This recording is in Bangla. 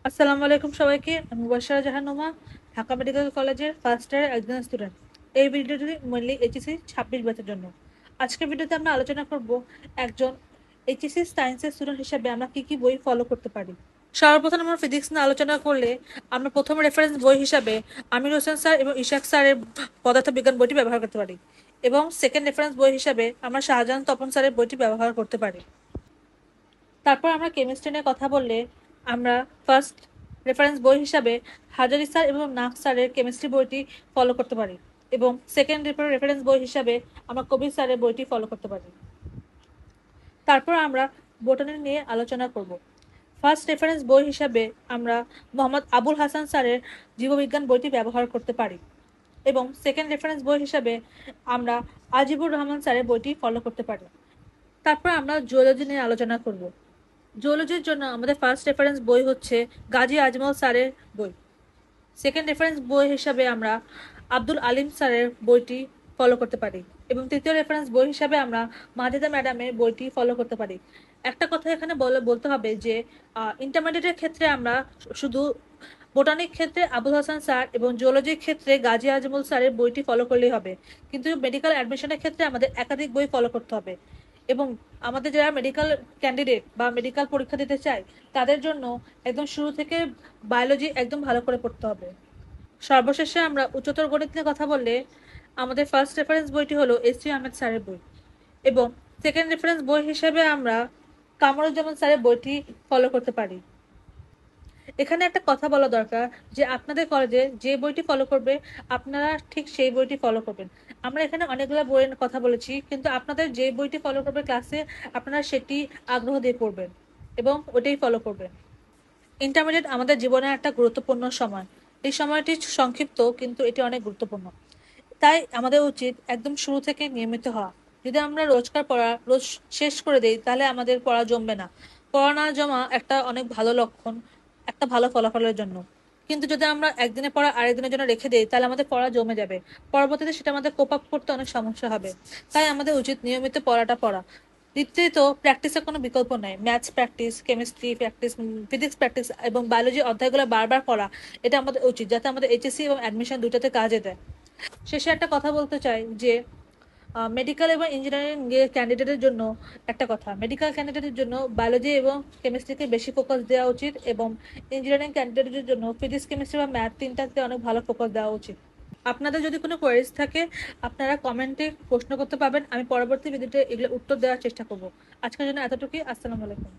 আসসালামু আলাইকুম সবাইকে। আমি মুবাশশারা জাহান নোমা, ঢাকা মেডিকেল কলেজের ফার্স্ট ইয়ারের একজন স্টুডেন্ট। এই ভিডিওটি মেনলি এইচএসসি 26 ব্যাচের জন্য। আজকের ভিডিওতে আমরা আলোচনা করব একজন এইচএসসি সায়েন্সের স্টুডেন্ট হিসেবে আমরা কি কি বই ফলো করতে পারি। সর্বপ্রথম আমরা ফিজিক্স নিয়ে আলোচনা করলে আমরা প্রথম রেফারেন্স বই হিসাবে আমির হোসেন স্যার এবং ইশাক স্যারের পদার্থবিজ্ঞান বইটি ব্যবহার করতে পারি, এবং সেকেন্ড রেফারেন্স বই হিসাবে আমরা শাহজাহান তপন স্যারের বইটি ব্যবহার করতে পারি। তারপর আমরা কেমিস্ট্রি নিয়ে কথা বললে আমরা ফার্স্ট রেফারেন্স বই হিসাবে হাজারি স্যার এবং নাক স্যারের কেমিস্ট্রি বইটি ফলো করতে পারি, এবং সেকেন্ড রেফারেন্স বই হিসাবে আমরা কবির স্যারের বইটি ফলো করতে পারি। তারপর আমরা বোটানি নিয়ে আলোচনা করব। ফার্স্ট রেফারেন্স বই হিসাবে আমরা মোহাম্মদ আবুল হাসান স্যারের জীববিজ্ঞান বইটি ব্যবহার করতে পারি, এবং সেকেন্ড রেফারেন্স বই হিসাবে আমরা আজিবুর রহমান স্যারের বইটি ফলো করতে পারি। তারপর আমরা জুওলজি নিয়ে আলোচনা করব। জুওলজির জন্য আমাদের ফার্স্ট রেফারেন্স বই হচ্ছে গাজী আজমল স্যারের বই। সেকেন্ড রেফারেন্স বই হিসাবে আমরা আব্দুল আলিম স্যারের বইটি ফলো করতে পারি, এবং তৃতীয় রেফারেন্স বই হিসাবে আমরা মাজেদা ম্যাডামের বইটি ফলো করতে পারি। একটা কথা এখানে বলতে হবে যে ইন্টারমিডিয়েটের ক্ষেত্রে আমরা শুধু বোটানিক ক্ষেত্রে আবুল হাসান স্যার এবং জুওলজির ক্ষেত্রে গাজী আজমল স্যারের বইটি ফলো করলেই হবে, কিন্তু মেডিকেল অ্যাডমিশনের ক্ষেত্রে আমাদের একাধিক বই ফলো করতে হবে। এবং আমাদের যারা মেডিকেল ক্যান্ডিডেট বা মেডিকেল পরীক্ষা দিতে চায় তাদের জন্য একদম শুরু থেকে বায়োলজি একদম ভালো করে পড়তে হবে। সর্বশেষে আমরা উচ্চতর গণিত নিয়ে কথা বললে আমাদের ফার্স্ট রেফারেন্স বইটি হলো এস.সি. আহমেদ স্যারের বই, এবং সেকেন্ড রেফারেন্স বই হিসেবে আমরা কামরুজ্জামান স্যারের বইটি ফলো করতে পারি। এখানে একটা কথা বলা দরকার যে আপনাদের কলেজে যে বইটি ফলো করবে আপনারা ঠিক সেই বইটি ফলো করবেন। আমরা এখানে অনেকগুলো বইয়ের কথা বলেছি, কিন্তু আপনাদের যে বইটি ফলো করবে ক্লাসে আপনারা সেটি আগ্রহ দিয়ে পড়বেন এবং ওটাই ফলো করবেন। ইন্টারমিডিয়েট আমাদের জীবনের একটা গুরুত্বপূর্ণ সময়। এই সময়টি সংক্ষিপ্ত, কিন্তু এটি অনেক গুরুত্বপূর্ণ। তাই আমাদের উচিত একদম শুরু থেকে নিয়মিত হওয়া। যদি আমরা রোজকার পড়া রোজ শেষ করে দেই তাহলে আমাদের পড়া জমবে না। পড়া না জমা একটা অনেক ভালো লক্ষণ একটা ভালো ফলাফলের জন্য। কিন্তু যদি আমরা একদিনে পড়া আরেকদিনের জন্য রেখে দিই তাহলে আমাদের পড়া জমে যাবে, পরবর্তীতে সেটা আমাদের কোপ আপ করতে অনেক সমস্যা হবে। তাই আমাদের উচিত নিয়মিত পড়াটা পড়া। দ্বিতীয়ত, প্র্যাকটিসের কোনো বিকল্প নাই। Maths practice, chemistry practice, physics practice এবং বায়োলজি অধ্যায়গুলো বারবার পড়া, এটা আমাদের উচিত, যাতে আমাদের এইচএসসি এবং অ্যাডমিশন দুটোতে কাজে দেয়। শেষে একটা কথা বলতে চাই যে মেডিকেল এবং ইঞ্জিনিয়ারিং ক্যান্ডিডেটের জন্য একটা কথা, মেডিকেল ক্যান্ডিডেটের জন্য বায়োলজি এবং কেমিস্ট্রিকে বেশি ফোকাস দেওয়া উচিত, এবং ইঞ্জিনিয়ারিং ক্যান্ডিডেটের জন্য ফিজিক্স, কেমিস্ট্রি বা ম্যাথ তিনটাতে অনেক ভালো ফোকাস দেওয়া উচিত। আপনাদের যদি কোনো কোয়েরিজ থাকে আপনারা কমেন্টে প্রশ্ন করতে পারবেন, আমি পরবর্তী ভিডিওতে এগুলো উত্তর দেওয়ার চেষ্টা করব। আজকের জন্য এতটুকুই। আসসালামু আলাইকুম।